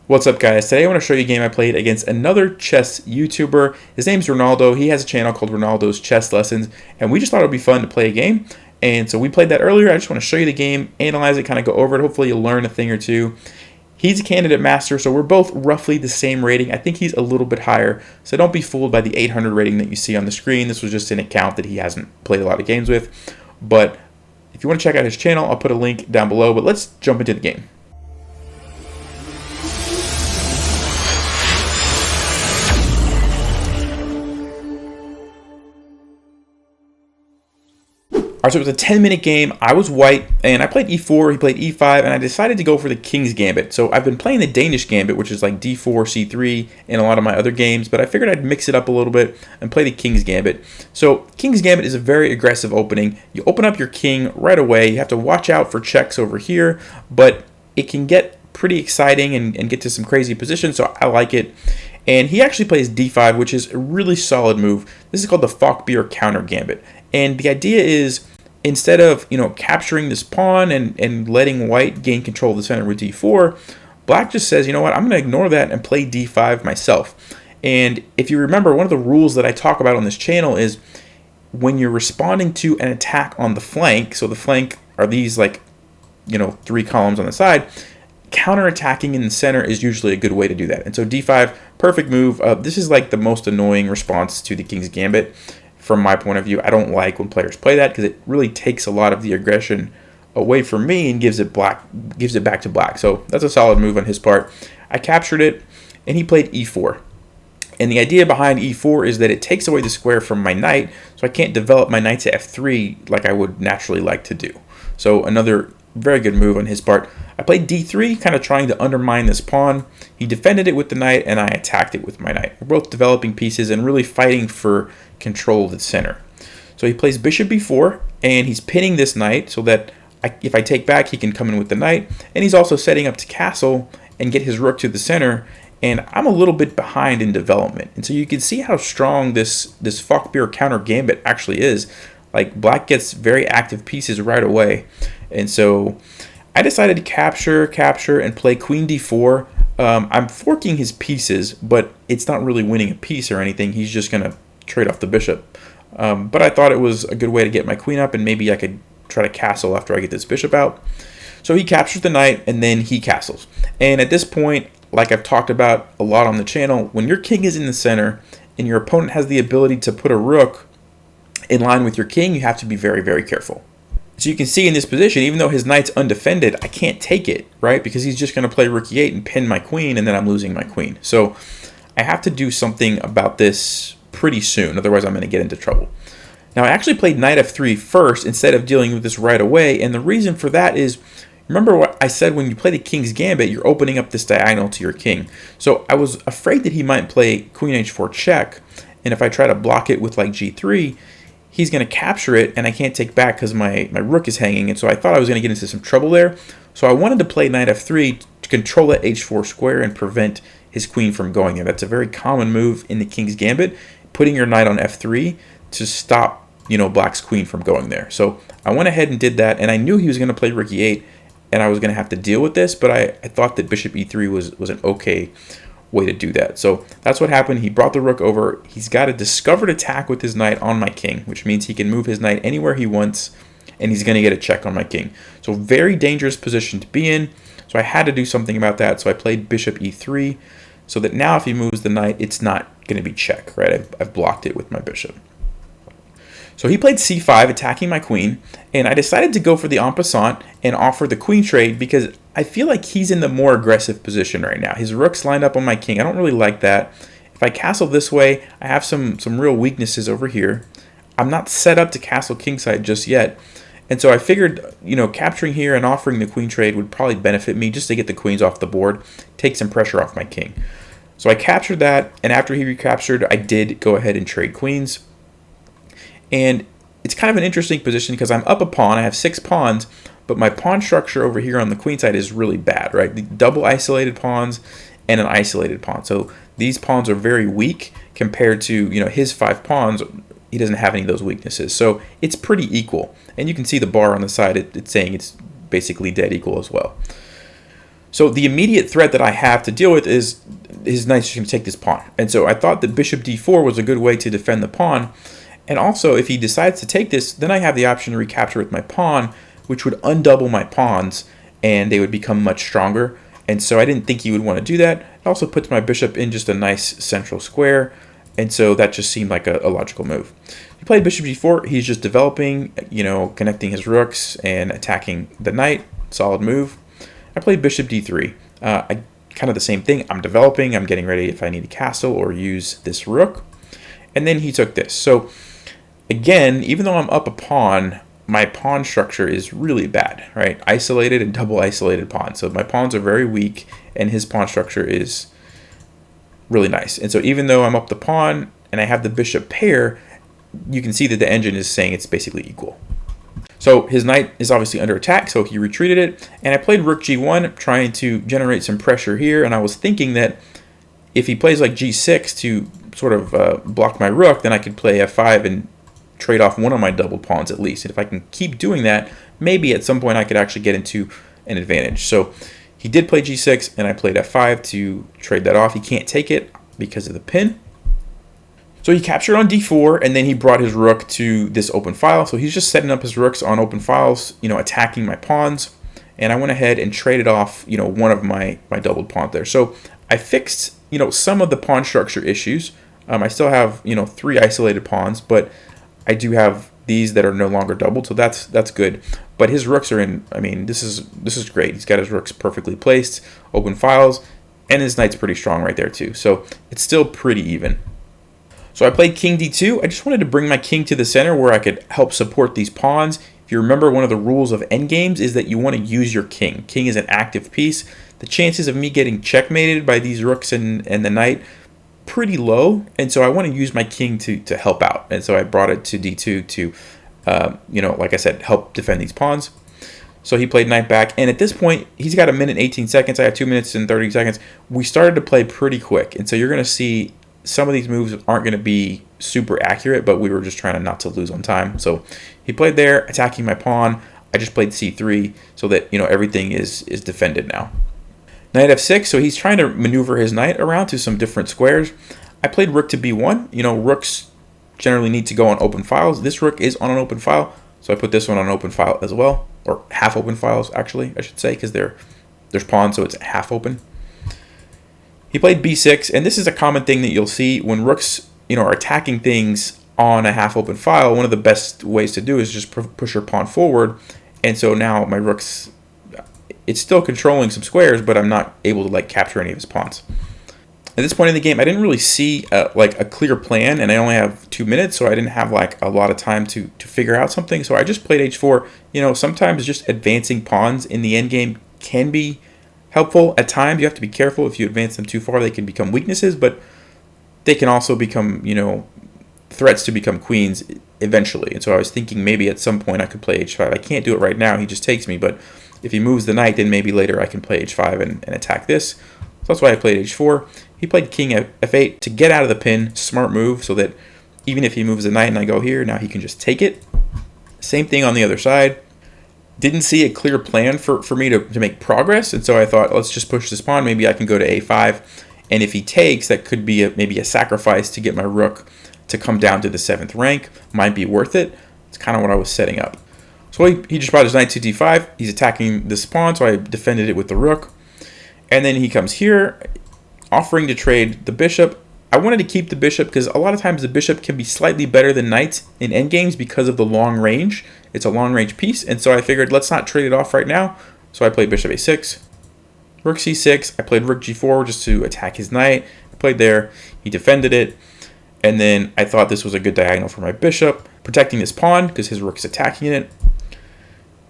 What's up, guys? Today I want to show you a game I played against another chess YouTuber. His name's Reinaldo. He has a channel called Reinaldo's Chess Lessons, and we just thought it would be fun to play a game. And so we played that earlier. I just want to show you the game, analyze it, kind of go over it. Hopefully you'll learn a thing or two. He's a candidate master, so we're both roughly the same rating. I think he's a little bit higher, so don't be fooled by the 800 rating that you see on the screen. This was just an account that he hasn't played a lot of games with. But if you want to check out his channel, I'll put a link down below. But let's jump into the game. Alright, so it was a 10-minute game. I was white, and I played e4, he played e5, and I decided to go for the king's gambit. So I've been playing the Danish gambit, which is like d4, c3 in a lot of my other games, but I figured I'd mix it up a little bit and play the king's gambit. So king's gambit is a very aggressive opening. You open up your king right away. You have to watch out for checks over here, but it can get pretty exciting and get to some crazy positions, so I like it. And he actually plays d5, which is a really solid move. This is called the Falkbeer counter gambit. And the idea is, instead of capturing this pawn and letting white gain control of the center with d4, black just says, you know what, I'm going to ignore that and play d5 myself. And if you remember, one of the rules that I talk about on this channel is when you're responding to an attack on the flank, so the flank are these three columns on the side, counterattacking in the center is usually a good way to do that. And so d5, perfect move. This is like the most annoying response to the king's gambit. From my point of view, I don't like when players play that because it really takes a lot of the aggression away from me and gives it back to black. So that's a solid move on his part. I captured it, and he played e4. And the idea behind e4 is that it takes away the square from my knight, so I can't develop my knight to f3 like I would naturally like to do. So another very good move on his part. I played d3, kind of trying to undermine this pawn. He defended it with the knight, and I attacked it with my knight. We're both developing pieces and really fighting for control of the center. So he plays bishop b4, and he's pinning this knight so that if I take back, he can come in with the knight. And he's also setting up to castle and get his rook to the center, and I'm a little bit behind in development. And so you can see how strong this Falkbeer counter gambit actually is. Like, black gets very active pieces right away. And so I decided to capture, and play queen d4. I'm forking his pieces, but it's not really winning a piece or anything. He's just going to trade off the bishop. But I thought it was a good way to get my queen up, and maybe I could try to castle after I get this bishop out. So he captures the knight, and then he castles. And at this point, like I've talked about a lot on the channel, when your king is in the center and your opponent has the ability to put a rook in line with your king, you have to be very, very careful. So you can see in this position, even though his knight's undefended, I can't take it, right? Because he's just going to play rook e8 and pin my queen, and then I'm losing my queen. So I have to do something about this pretty soon, otherwise I'm going to get into trouble. Now, I actually played knight f3 first instead of dealing with this right away, and the reason for that is, remember what I said, when you play the king's gambit, you're opening up this diagonal to your king. So I was afraid that he might play queen h4 check, and if I try to block it with like g3, he's going to capture it, and I can't take back because my rook is hanging, and so I thought I was going to get into some trouble there. So I wanted to play knight f3 to control that h4 square and prevent his queen from going there. That's a very common move in the king's gambit, putting your knight on f3 to stop black's queen from going there. So I went ahead and did that, and I knew he was going to play rook e8, and I was going to have to deal with this, but I thought that bishop e3 was an okay way to do that. So that's what happened. He brought the rook over. He's got a discovered attack with his knight on my king, which means he can move his knight anywhere he wants, and he's going to get a check on my king. So very dangerous position to be in. So I had to do something about that. So I played bishop e3, so that now if he moves the knight, it's not going to be check, right? I've blocked it with my bishop. So he played c5, attacking my queen, and I decided to go for the en passant and offer the queen trade because I feel like he's in the more aggressive position right now. His rook's lined up on my king. I don't really like that. If I castle this way, I have some real weaknesses over here. I'm not set up to castle kingside just yet. And so I figured, capturing here and offering the queen trade would probably benefit me just to get the queens off the board, take some pressure off my king. So I captured that, and after he recaptured, I did go ahead and trade queens. And it's kind of an interesting position because I'm up a pawn. I have 6 pawns, but my pawn structure over here on the queen side is really bad, right? The double isolated pawns and an isolated pawn. So these pawns are very weak compared to, his 5 pawns. He doesn't have any of those weaknesses. So it's pretty equal. And you can see the bar on the side, it's saying it's basically dead equal as well. So the immediate threat that I have to deal with is his knight's just going to take this pawn. And so I thought that bishop d4 was a good way to defend the pawn. And also, if he decides to take this, then I have the option to recapture with my pawn, which would undouble my pawns, and they would become much stronger. And so I didn't think he would want to do that. It also puts my bishop in just a nice central square, and so that just seemed like a logical move. He played bishop g4. He's just developing, connecting his rooks and attacking the knight. Solid move. I played bishop d3. Kind of the same thing. I'm developing. I'm getting ready if I need a castle or use this rook. And then he took this. So again, even though I'm up a pawn, my pawn structure is really bad, right? Isolated and double isolated pawns. So my pawns are very weak, and his pawn structure is really nice. And so even though I'm up the pawn and I have the bishop pair, you can see that the engine is saying it's basically equal. So his knight is obviously under attack, so he retreated it, and I played rook g1, trying to generate some pressure here, and I was thinking that if he plays like g6 to sort of block my rook, then I could play f5 and trade off one of my double pawns at least. And if I can keep doing that, maybe at some point I could actually get into an advantage. So he did play g6, and I played f5 to trade that off. He can't take it because of the pin. So he captured on d4, and then he brought his rook to this open file. So he's just setting up his rooks on open files, attacking my pawns. And I went ahead and traded off, one of my doubled pawns there. So I fixed, some of the pawn structure issues. I still have, 3 isolated pawns, but I do have these that are no longer doubled, so that's good. But his rooks are in, this is great. He's got his rooks perfectly placed, open files, and his knight's pretty strong right there too. So it's still pretty even. So I played king d2. I just wanted to bring my king to the center where I could help support these pawns. If you remember, one of the rules of endgames is that you want to use your king. King is an active piece. The chances of me getting checkmated by these rooks and the knight, pretty low, and so I want to use my king to help out. And so I brought it to d2 to, like I said, help defend these pawns. So he played knight back, and at this point, he's got 1 minute 18 seconds. I have 2 minutes and 30 seconds. We started to play pretty quick, and so you're going to see some of these moves aren't going to be super accurate, but we were just trying not to lose on time. So he played there, attacking my pawn. I just played c3 so that, everything is defended now. Knight f6, so he's trying to maneuver his knight around to some different squares. I played rook to b1. Rooks generally need to go on open files. This rook is on an open file, so I put this one on an open file as well, or half open files actually, I should say, because there's pawns, so it's half open. He played b6, and this is a common thing that you'll see when rooks, are attacking things on a half open file. One of the best ways to do is just push your pawn forward, and so now my rook's, it's still controlling some squares, but I'm not able to capture any of his pawns. At this point in the game, I didn't really see a clear plan, and I only have 2 minutes, so I didn't have a lot of time to figure out something. So I just played h4. Sometimes just advancing pawns in the end game can be helpful. At times, you have to be careful. If you advance them too far, they can become weaknesses, but they can also become, threats to become queens eventually. And so I was thinking maybe at some point I could play h5. I can't do it right now. He just takes me, but if he moves the knight, then maybe later I can play h5 and attack this. So that's why I played h4. He played king f8 to get out of the pin. Smart move, so that even if he moves the knight and I go here, now he can just take it. Same thing on the other side. Didn't see a clear plan for me to make progress, and so I thought, let's just push this pawn. Maybe I can go to a5, and if he takes, that could be maybe a sacrifice to get my rook to come down to the 7th rank. Might be worth it. It's kind of what I was setting up. So he just brought his knight to d5. He's attacking this pawn, so I defended it with the rook. And then he comes here, offering to trade the bishop. I wanted to keep the bishop because a lot of times the bishop can be slightly better than knights in endgames because of the long range. It's a long range piece, and so I figured let's not trade it off right now. So I played bishop a6, rook c6. I played rook g4 just to attack his knight. I played there. He defended it. And then I thought this was a good diagonal for my bishop, protecting this pawn because his rook's attacking it.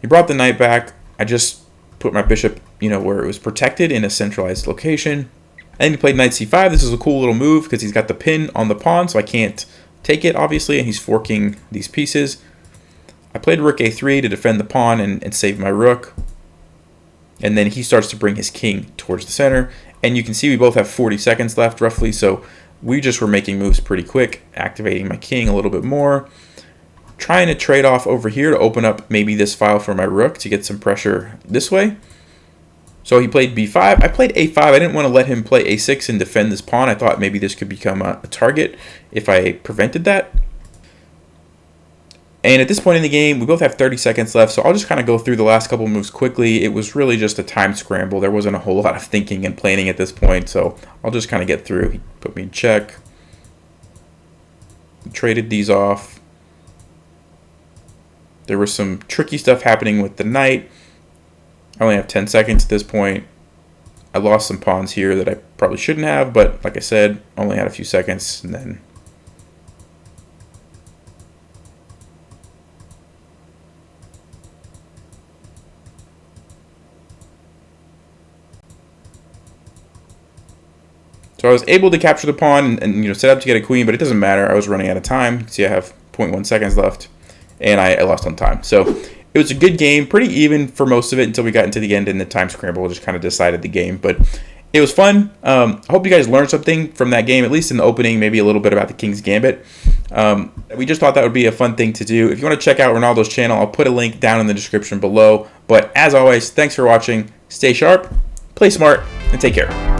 He brought the knight back. I just put my bishop, where it was protected in a centralized location. And he played knight c5. This is a cool little move because he's got the pin on the pawn, so I can't take it, obviously, and he's forking these pieces. I played rook a3 to defend the pawn and save my rook. And then he starts to bring his king towards the center. And you can see we both have 40 seconds left, roughly, so we just were making moves pretty quick, activating my king a little bit more. Trying to trade off over here to open up maybe this file for my rook to get some pressure this way. So he played b5. I played a5. I didn't want to let him play a6 and defend this pawn. I thought maybe this could become a target if I prevented that. And at this point in the game, we both have 30 seconds left, so I'll just kind of go through the last couple moves quickly. It was really just a time scramble. There wasn't a whole lot of thinking and planning at this point, so I'll just kind of get through. He put me in check. Traded these off. There was some tricky stuff happening with the knight. I only have 10 seconds at this point. I lost some pawns here that I probably shouldn't have, but like I said, only had a few seconds, and then so I was able to capture the pawn and set up to get a queen, but it doesn't matter. I was running out of time. You can see I have 0.1 seconds left, and I lost on time. So it was a good game, pretty even for most of it until we got into the end, and the time scramble just kind of decided the game. But it was fun. I hope you guys learned something from that game, at least in the opening, maybe a little bit about the King's Gambit. We just thought that would be a fun thing to do. If you want to check out Reinaldo's channel, I'll put a link down in the description below. But as always, thanks for watching. Stay sharp, play smart, and take care.